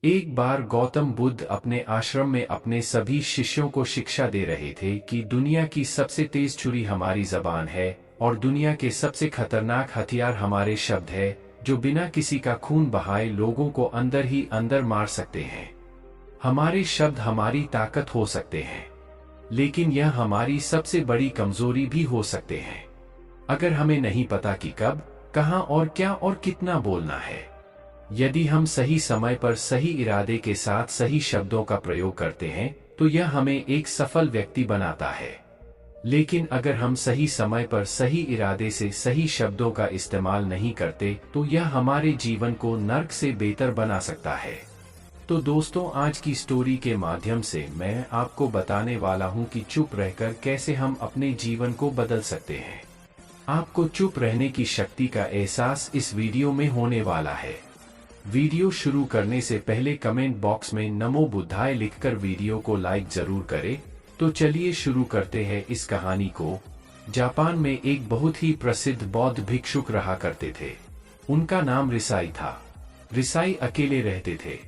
एक बार गौतम बुद्ध अपने आश्रम में अपने सभी शिष्यों को शिक्षा दे रहे थे कि दुनिया की सबसे तेज छुरी हमारी जबान है और दुनिया के सबसे खतरनाक हथियार हमारे शब्द है, जो बिना किसी का खून बहाए लोगों को अंदर ही अंदर मार सकते हैं। हमारे शब्द हमारी ताकत हो सकते हैं, लेकिन यह हमारी सबसे बड़ी कमजोरी भी हो सकते हैं। अगर हमें नहीं पता कि कब, कहां और क्या और कितना बोलना है। यदि हम सही समय पर सही इरादे के साथ सही शब्दों का प्रयोग करते हैं तो यह हमें एक सफल व्यक्ति बनाता है। लेकिन अगर हम सही समय पर सही इरादे से सही शब्दों का इस्तेमाल नहीं करते तो यह हमारे जीवन को नर्क से बेहतर बना सकता है। तो दोस्तों, आज की स्टोरी के माध्यम से मैं आपको बताने वाला हूं कि चुप रहकर कैसे हम अपने जीवन को बदल सकते हैं। आपको चुप रहने की शक्ति का एहसास इस वीडियो में होने वाला है। वीडियो शुरू करने से पहले कमेंट बॉक्स में नमो बुद्धाय लिखकर वीडियो को लाइक जरूर करें। तो चलिए शुरू करते हैं इस कहानी को। जापान में एक बहुत ही प्रसिद्ध बौद्ध भिक्षुक रहा करते थे। उनका नाम रिसाई था। रिसाई अकेले रहते थे।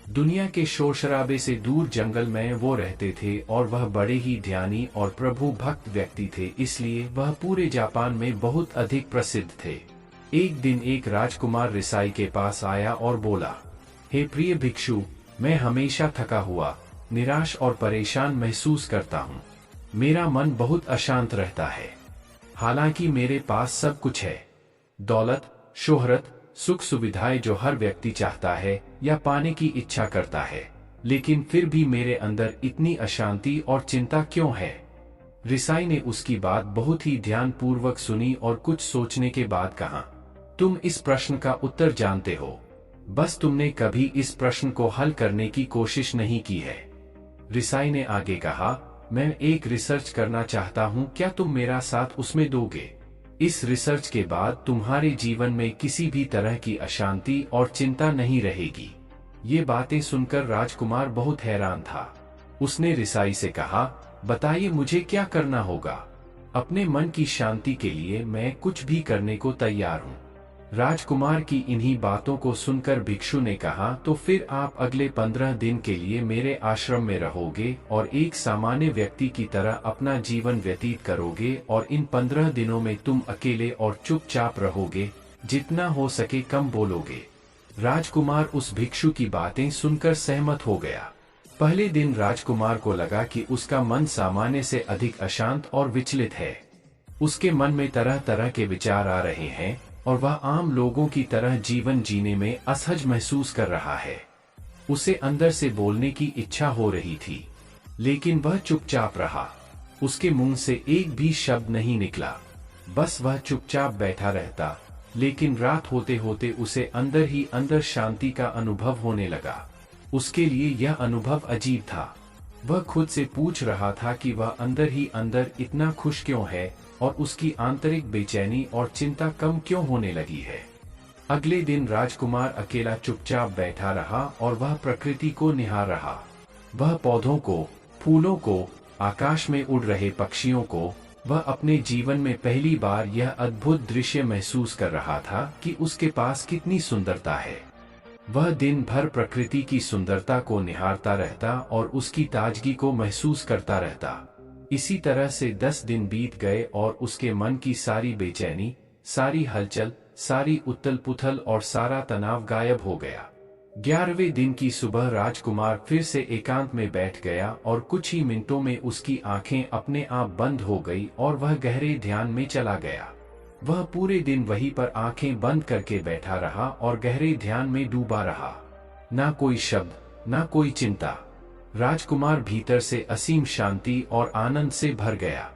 दुनिया के शोर शराबे से दूर जंगल में वो रहते थे और वह बड़े ही ध्यानी और प्रभु भक्त व्यक्ति थे, इसलिए वह पूरे जापान में बहुत अधिक प्रसिद्ध थे। एक दिन एक राजकुमार रिसाई के पास आया और बोला, हे प्रिय भिक्षु, मैं हमेशा थका हुआ, निराश और परेशान महसूस करता हूँ। मेरा मन बहुत अशांत रहता है। हालांकि मेरे पास सब कुछ है, दौलत, शोहरत, सुख सुविधाएं जो हर व्यक्ति चाहता है या पाने की इच्छा करता है, लेकिन फिर भी मेरे अंदर इतनी अशांति और चिंता क्यों है? रिसाई ने उसकी बात बहुत ही ध्यानपूर्वक सुनी और कुछ सोचने के बाद कहा, तुम इस प्रश्न का उत्तर जानते हो, बस तुमने कभी इस प्रश्न को हल करने की कोशिश नहीं की है। रिसाई ने आगे कहा, मैं एक रिसर्च करना चाहता हूँ, क्या तुम मेरा साथ उसमें दोगे? इस रिसर्च के बाद तुम्हारे जीवन में किसी भी तरह की अशांति और चिंता नहीं रहेगी। ये बातें सुनकर राजकुमार बहुत हैरान था। उसने रिसाई से कहा, बताइए मुझे क्या करना होगा? अपने मन की शांति के लिए मैं कुछ भी करने को तैयार हूँ। राजकुमार की इन्हीं बातों को सुनकर भिक्षु ने कहा, तो फिर आप अगले 15 दिन के लिए मेरे आश्रम में रहोगे और एक सामान्य व्यक्ति की तरह अपना जीवन व्यतीत करोगे और इन 15 दिनों में तुम अकेले और चुपचाप रहोगे, जितना हो सके कम बोलोगे। राजकुमार उस भिक्षु की बातें सुनकर सहमत हो गया। पहले दिन राजकुमार को लगा कि उसका मन सामान्य से अधिक अशांत और विचलित है। उसके मन में तरह तरह के विचार आ रहे हैं और वह आम लोगों की तरह जीवन जीने में असहज महसूस कर रहा है। उसे अंदर से बोलने की इच्छा हो रही थी, लेकिन वह चुपचाप रहा। उसके मुंह से एक भी शब्द नहीं निकला, बस वह चुपचाप बैठा रहता। लेकिन रात होते होते उसे अंदर ही अंदर शांति का अनुभव होने लगा। उसके लिए यह अनुभव अजीब था। वह खुद से पूछ रहा था कि वह अंदर ही अंदर इतना खुश क्यों है और उसकी आंतरिक बेचैनी और चिंता कम क्यों होने लगी है। अगले दिन राजकुमार अकेला चुपचाप बैठा रहा और वह प्रकृति को निहार रहा। वह पौधों को, फूलों को, आकाश में उड़ रहे पक्षियों को, वह अपने जीवन में पहली बार यह अद्भुत दृश्य महसूस कर रहा था कि उसके पास कितनी सुंदरता है। वह दिन भर प्रकृति की सुंदरता को निहारता रहता और उसकी ताजगी को महसूस करता रहता। इसी तरह से 10 दिन बीत गए और उसके मन की सारी बेचैनी, सारी हलचल, सारी उथल पुथल और सारा तनाव गायब हो गया। 11वें दिन की सुबह राजकुमार फिर से एकांत में बैठ गया और कुछ ही मिनटों में उसकी आंखें अपने आप बंद हो गई और वह गहरे ध्यान में चला गया। वह पूरे दिन वहीं पर आंखें बंद करके बैठा रहा और गहरे ध्यान में डूबा रहा। ना कोई शब्द, ना कोई चिंता। राजकुमार भीतर से असीम शांति और आनंद से भर गया।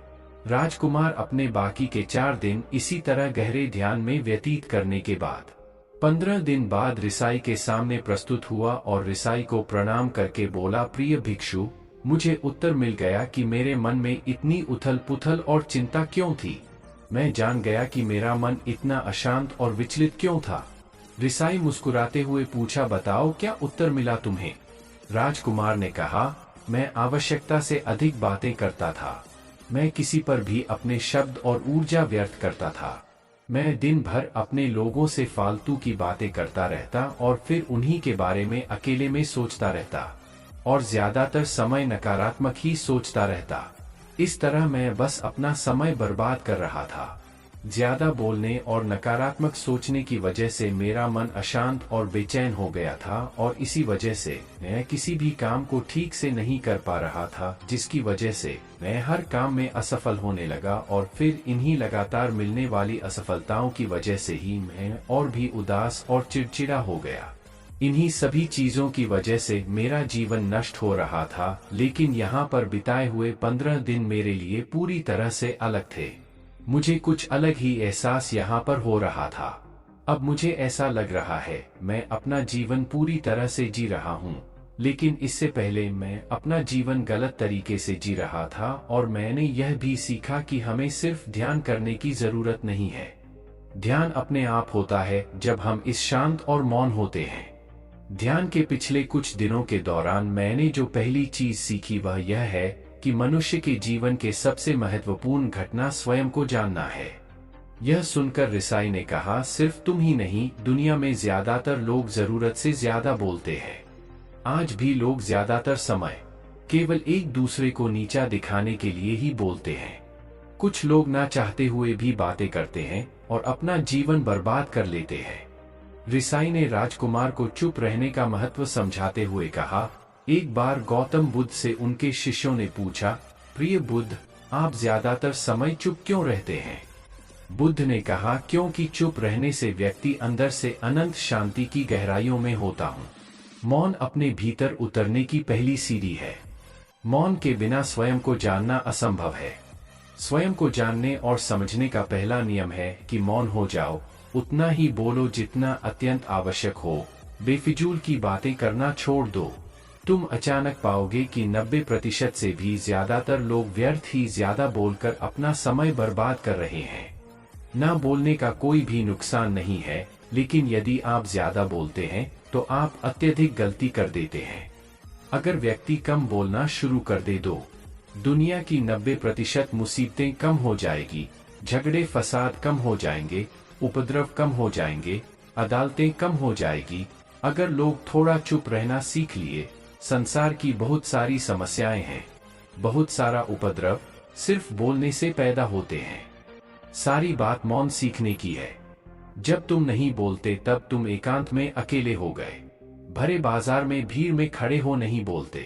राजकुमार अपने बाकी के 4 दिन इसी तरह गहरे ध्यान में व्यतीत करने के बाद 15 दिन बाद रिसाई के सामने प्रस्तुत हुआ और रिसाई को प्रणाम करके बोला, प्रिय भिक्षु, मुझे उत्तर मिल गया कि मेरे मन में इतनी उथल पुथल और चिंता क्यों थी। मैं जान गया कि मेरा मन इतना अशांत और विचलित क्यों था। रिसाई मुस्कुराते हुए पूछा, बताओ क्या उत्तर मिला तुम्हें? राजकुमार ने कहा, मैं आवश्यकता से अधिक बातें करता था। मैं किसी पर भी अपने शब्द और ऊर्जा व्यर्थ करता था। मैं दिन भर अपने लोगों से फालतू की बातें करता रहता और फिर उन्हीं के बारे में अकेले में सोचता रहता और ज्यादातर समय नकारात्मक ही सोचता रहता। इस तरह मैं बस अपना समय बर्बाद कर रहा था। ज्यादा बोलने और नकारात्मक सोचने की वजह से मेरा मन अशांत और बेचैन हो गया था और इसी वजह से मैं किसी भी काम को ठीक से नहीं कर पा रहा था, जिसकी वजह से मैं हर काम में असफल होने लगा और फिर इन्हीं लगातार मिलने वाली असफलताओं की वजह से ही मैं और भी उदास और चिड़चिड़ा हो गया। इन्हीं सभी चीजों की वजह से मेरा जीवन नष्ट हो रहा था, लेकिन यहाँ पर बिताए हुए 15 दिन मेरे लिए पूरी तरह से अलग थे। मुझे कुछ अलग ही एहसास यहाँ पर हो रहा था। अब मुझे ऐसा लग रहा है मैं अपना जीवन पूरी तरह से जी रहा हूँ, लेकिन इससे पहले मैं अपना जीवन गलत तरीके से जी रहा था और मैंने यह भी सीखा कि हमें सिर्फ ध्यान करने की जरूरत नहीं है। ध्यान अपने आप होता है जब हम इस शांत और मौन होते हैं। ध्यान के पिछले कुछ दिनों के दौरान मैंने जो पहली चीज सीखी वह यह है कि मनुष्य के जीवन के सबसे महत्वपूर्ण घटना स्वयं को जानना है। यह सुनकर रिसाई ने कहा, सिर्फ तुम ही नहीं, दुनिया में ज्यादातर लोग जरूरत से ज्यादा बोलते हैं। आज भी लोग ज्यादातर समय केवल एक दूसरे को नीचा दिखाने के लिए ही बोलते हैं। कुछ लोग ना चाहते हुए भी बातें करते हैं और अपना जीवन बर्बाद कर लेते हैं। रिसाई ने राजकुमार को चुप रहने का महत्व समझाते हुए कहा, एक बार गौतम बुद्ध से उनके शिष्यों ने पूछा, प्रिय बुद्ध, आप ज्यादातर समय चुप क्यों रहते हैं? बुद्ध ने कहा, क्योंकि चुप रहने से व्यक्ति अंदर से अनंत शांति की गहराइयों में होता हूँ। मौन अपने भीतर उतरने की पहली सीढ़ी है। मौन के बिना स्वयं को जानना असंभव है। स्वयं को जानने और समझने का पहला नियम है कि मौन हो जाओ, उतना ही बोलो जितना अत्यंत आवश्यक हो। बेफिजूल की बातें करना छोड़ दो। तुम अचानक पाओगे कि 90% से भी ज्यादातर लोग व्यर्थ ही ज्यादा बोलकर अपना समय बर्बाद कर रहे हैं। ना बोलने का कोई भी नुकसान नहीं है, लेकिन यदि आप ज्यादा बोलते हैं तो आप अत्यधिक गलती कर देते हैं। अगर व्यक्ति कम बोलना शुरू कर दे दो, दुनिया की 90% मुसीबतें कम हो जाएगी, झगड़े फसाद कम हो जाएंगे, उपद्रव कम हो जाएंगे, अदालतें कम हो जाएगी। अगर लोग थोड़ा चुप रहना सीख लिए, संसार की बहुत सारी समस्याएं हैं, बहुत सारा उपद्रव सिर्फ बोलने से पैदा होते हैं। सारी बात मौन सीखने की है। जब तुम नहीं बोलते तब तुम एकांत में अकेले हो गए। भरे बाजार में भीड़ में खड़े हो नहीं बोलते,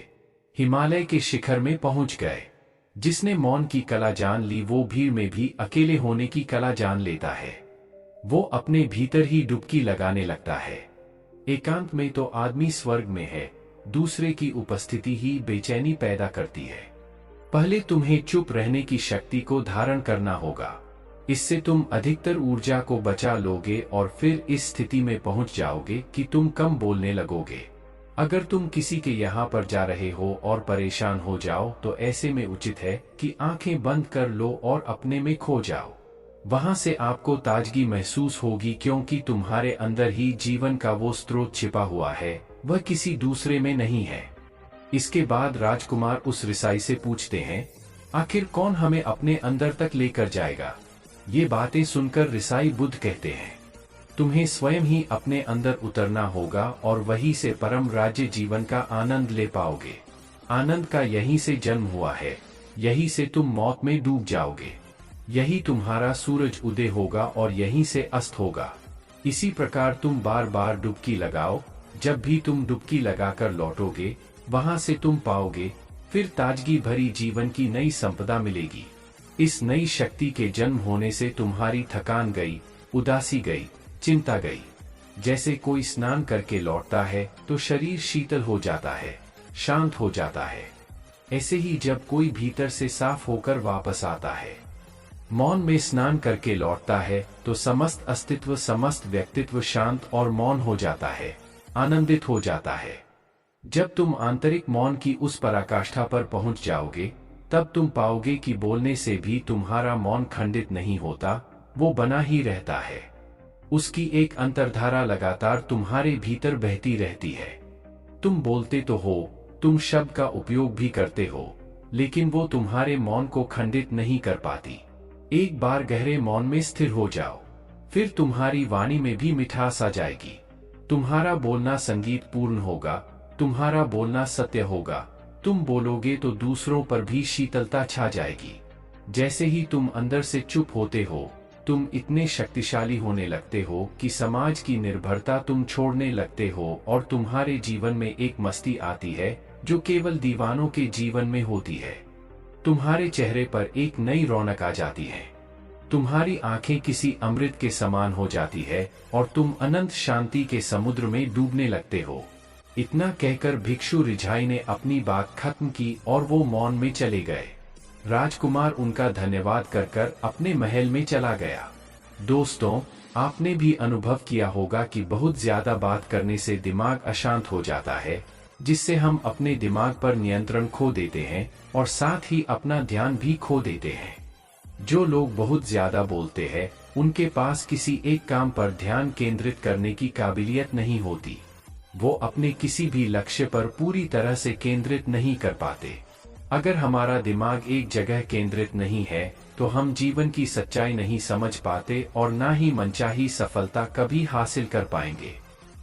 हिमालय के शिखर में पहुंच गए। जिसने मौन की कला जान ली वो भीड़ में भी अकेले होने की कला जान लेता है। वो अपने भीतर ही डुबकी लगाने लगता है। एकांत में तो आदमी स्वर्ग में है, दूसरे की उपस्थिति ही बेचैनी पैदा करती है। पहले तुम्हें चुप रहने की शक्ति को धारण करना होगा। इससे तुम अधिकतर ऊर्जा को बचा लोगे और फिर इस स्थिति में पहुंच जाओगे कि तुम कम बोलने लगोगे। अगर तुम किसी के यहाँ पर जा रहे हो और परेशान हो जाओ तो ऐसे में उचित है कि आंखें बंद कर लो और अपने में खो जाओ। वहां से आपको ताजगी महसूस होगी, क्योंकि तुम्हारे अंदर ही जीवन का वो स्रोत छिपा हुआ है, वह किसी दूसरे में नहीं है। इसके बाद राजकुमार उस रिसाई से पूछते हैं, आखिर कौन हमें अपने अंदर तक लेकर जाएगा? ये बातें सुनकर रिसाई बुद्ध कहते हैं, तुम्हें स्वयं ही अपने अंदर उतरना होगा और वहीं से परम राज्य जीवन का आनंद ले पाओगे। आनंद का यहीं से जन्म हुआ है, यहीं से तुम मौत में डूब जाओगे। यही तुम्हारा सूरज उदय होगा और यहीं से अस्त होगा। इसी प्रकार तुम बार बार डुबकी लगाओ। जब भी तुम डुबकी लगाकर लौटोगे, वहां से तुम पाओगे फिर ताजगी भरी जीवन की नई संपदा मिलेगी। इस नई शक्ति के जन्म होने से तुम्हारी थकान गई, उदासी गई, चिंता गई। जैसे कोई स्नान करके लौटता है तो शरीर शीतल हो जाता है, शांत हो जाता है। ऐसे ही जब कोई भीतर से साफ होकर वापस आता है, मौन में स्नान करके लौटता है, तो समस्त अस्तित्व, समस्त व्यक्तित्व शांत और मौन हो जाता है, आनंदित हो जाता है। जब तुम आंतरिक मौन की उस पराकाष्ठा पर पहुंच जाओगे, तब तुम पाओगे कि बोलने से भी तुम्हारा मौन खंडित नहीं होता, वो बना ही रहता है। उसकी एक अंतर्धारा लगातार तुम्हारे भीतर बहती रहती है। तुम बोलते तो हो, तुम शब्द का उपयोग भी करते हो, लेकिन वो तुम्हारे मौन को खंडित नहीं कर पाती। एक बार गहरे मौन में स्थिर हो जाओ, फिर तुम्हारी वाणी में भी मिठास आ जाएगी। तुम्हारा बोलना संगीत पूर्ण होगा, तुम्हारा बोलना सत्य होगा। तुम बोलोगे तो दूसरों पर भी शीतलता छा जाएगी। जैसे ही तुम अंदर से चुप होते हो, तुम इतने शक्तिशाली होने लगते हो कि समाज की निर्भरता तुम छोड़ने लगते हो और तुम्हारे जीवन में एक मस्ती आती है जो केवल दीवानों के जीवन में होती है। तुम्हारे चेहरे पर एक नई रौनक आ जाती है, तुम्हारी आंखें किसी अमृत के समान हो जाती है और तुम अनंत शांति के समुद्र में डूबने लगते हो। इतना कहकर भिक्षु रिझाई ने अपनी बात खत्म की और वो मौन में चले गए। राजकुमार उनका धन्यवाद कर कर अपने महल में चला गया। दोस्तों, आपने भी अनुभव किया होगा कि बहुत ज्यादा बात करने से दिमाग अशांत हो जाता है, जिससे हम अपने दिमाग पर नियंत्रण खो देते हैं और साथ ही अपना ध्यान भी खो देते हैं। जो लोग बहुत ज्यादा बोलते हैं, उनके पास किसी एक काम पर ध्यान केंद्रित करने की काबिलियत नहीं होती। वो अपने किसी भी लक्ष्य पर पूरी तरह से केंद्रित नहीं कर पाते। अगर हमारा दिमाग एक जगह केंद्रित नहीं है, तो हम जीवन की सच्चाई नहीं समझ पाते और ना ही मनचाही सफलता कभी हासिल कर पाएंगे।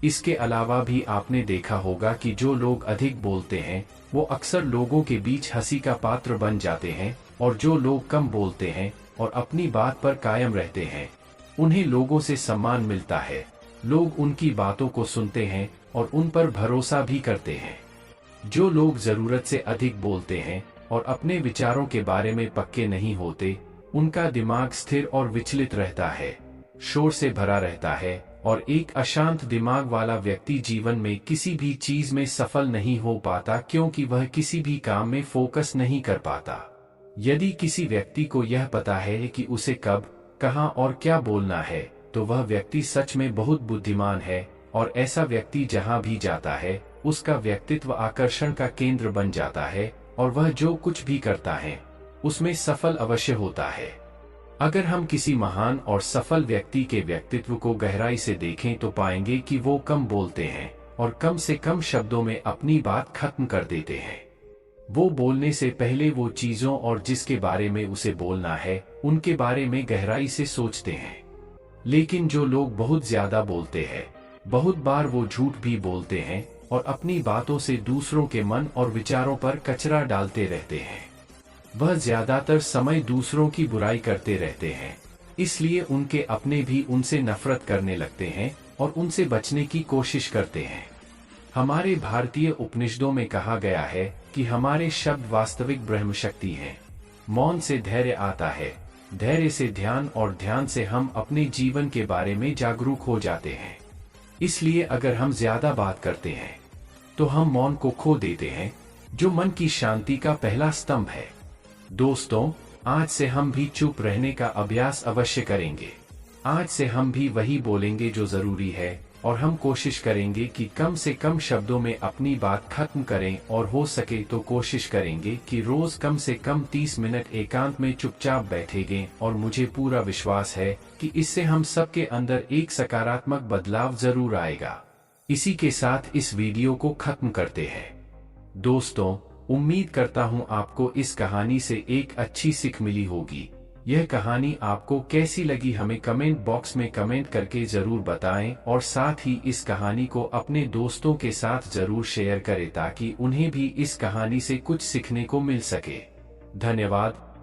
इसके अलावा भी आपने देखा होगा कि जो लोग अधिक बोलते हैं, वो अक्सर लोगों के बीच हंसी का पात्र बन जाते हैं, और जो लोग कम बोलते हैं और अपनी बात पर कायम रहते हैं, उन्हें लोगों से सम्मान मिलता है। लोग उनकी बातों को सुनते हैं और उन पर भरोसा भी करते हैं। जो लोग जरूरत से अधिक बोलते हैं और अपने विचारों के बारे में पक्के नहीं होते, उनका दिमाग स्थिर और विचलित रहता है, शोर से भरा रहता है, और एक अशांत दिमाग वाला व्यक्ति जीवन में किसी भी चीज में सफल नहीं हो पाता, क्योंकि वह किसी भी काम में फोकस नहीं कर पाता। यदि किसी व्यक्ति को यह पता है कि उसे कब, कहां और क्या बोलना है, तो वह व्यक्ति सच में बहुत बुद्धिमान है, और ऐसा व्यक्ति जहां भी जाता है, उसका व्यक्तित्व आकर्षण का केंद्र बन जाता है और वह जो कुछ भी करता है उसमें सफल अवश्य होता है। अगर हम किसी महान और सफल व्यक्ति के व्यक्तित्व को गहराई से देखें तो पाएंगे कि वो कम बोलते हैं और कम से कम शब्दों में अपनी बात खत्म कर देते हैं। वो बोलने से पहले वो चीजों और जिसके बारे में उसे बोलना है, उनके बारे में गहराई से सोचते हैं। लेकिन जो लोग बहुत ज्यादा बोलते हैं, बहुत बार वो झूठ भी बोलते हैं और अपनी बातों से दूसरों के मन और विचारों पर कचरा डालते रहते हैं। वह ज्यादातर समय दूसरों की बुराई करते रहते हैं, इसलिए उनके अपने भी उनसे नफरत करने लगते हैं और उनसे बचने की कोशिश करते हैं। हमारे भारतीय उपनिषदों में कहा गया है कि हमारे शब्द वास्तविक ब्रह्म शक्ति हैं। मौन से धैर्य आता है, धैर्य से ध्यान, और ध्यान से हम अपने जीवन के बारे में जागरूक हो जाते हैं। इसलिए अगर हम ज्यादा बात करते हैं तो हम मौन को खो देते हैं, जो मन की शांति का पहला स्तंभ है। दोस्तों, आज से हम भी चुप रहने का अभ्यास अवश्य करेंगे। आज से हम भी वही बोलेंगे जो जरूरी है, और हम कोशिश करेंगे कि कम से कम शब्दों में अपनी बात खत्म करें, और हो सके तो कोशिश करेंगे कि रोज कम से कम 30 मिनट एकांत में चुपचाप बैठेंगे। और मुझे पूरा विश्वास है कि इससे हम सबके अंदर एक सकारात्मक बदलाव जरूर आएगा। इसी के साथ इस वीडियो को खत्म करते हैं। दोस्तों, उम्मीद करता हूं आपको इस कहानी से एक अच्छी सीख मिली होगी। यह कहानी आपको कैसी लगी हमें कमेंट बॉक्स में कमेंट करके जरूर बताएं, और साथ ही इस कहानी को अपने दोस्तों के साथ जरूर शेयर करें ताकि उन्हें भी इस कहानी से कुछ सीखने को मिल सके। धन्यवाद।